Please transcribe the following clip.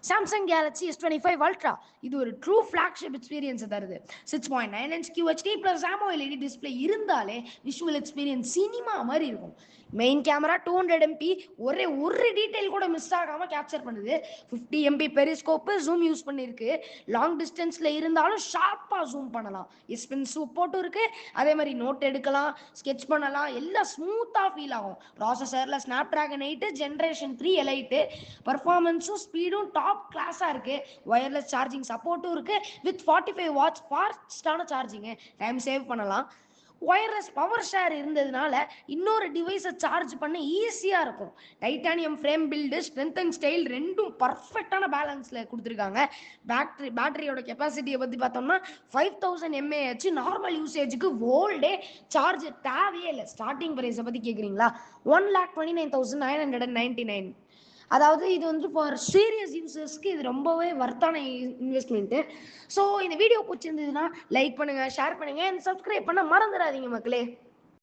Samsung Galaxy S25 ultra இது ஒரு true flagship experience தருது. 6.9 QHD ப்ளஸ் AMOLED டிஸ்பிளே இருந்தாலே விஷுவல் எக்ஸ்பீரியன்ஸ் சினிமா மாதிரி இருக்கும். மெயின் கேமரா 200 MP ஒரே ஒரு டீடைல் கூட மிஸ் ஆகாம கேப்சர் பண்ணுது. 50 MP பெரிஸ்கோப் ஜூம் யூஸ் பண்ணிருக்கு. லாங் டிஸ்டன்ஸ்ல இருந்தாலும் ஷார்ப்பா ஜூம் பண்ணலாம். எஸ்பென் சப்போர்ட்டும் இருக்கு. அதே மாதிரி நோட் எடுக்கலாம், ஸ்கெட்ச் பண்ணலாம், எல்லாம் ஸ்மூத்தா ஃபீல் ஆகும். ப்ராசஸர்ல Snapdragon 8 ஜென்ரேஷன் 3 எலைட், பர்ஃபார்மன்ஸும் ஸ்பீடும் டாப் கிளாஸா இருக்கு. வயர்லெஸ் சார்ஜிங் சப்போர்ட்டும் இருக்கு. வித் 45 வாட்ஸ் ஃபாஸ்டான சார்ஜிங், டைம் சேவ் பண்ணலாம். ஒயர்லெஸ் பவர் ஷேர் இருந்ததுனால இன்னொரு டிவைஸை சார்ஜ் பண்ண ஈஸியாக இருக்கும். Titanium frame build, strength and style ரெண்டும் பர்ஃபெக்டான பேலன்ஸில் கொடுத்துருக்காங்க. பேட்டரியோட கெப்பாசிட்டியை பற்றி பார்த்தோம்னா 5000 mAh நார்மல் யூசேஜுக்கு ஹோல் டே சார்ஜ் தேவையே இல்லை. ஸ்டார்டிங் ப்ரைஸை பற்றி கேட்குறீங்களா? 1,29,999. அதாவது இது வந்து ஃபார் சீரியஸ் யூசர்ஸ்க்கு இது ரொம்பவே வர்த்தான இன்வெஸ்ட்மெண்ட்டு. ஸோ இந்த வீடியோ பிடிச்சிருந்ததுன்னா லைக் பண்ணுங்கள், ஷேர் பண்ணுங்கள், அண்ட் சப்ஸ்கிரைப் பண்ண மறந்துடாதீங்க மக்களே.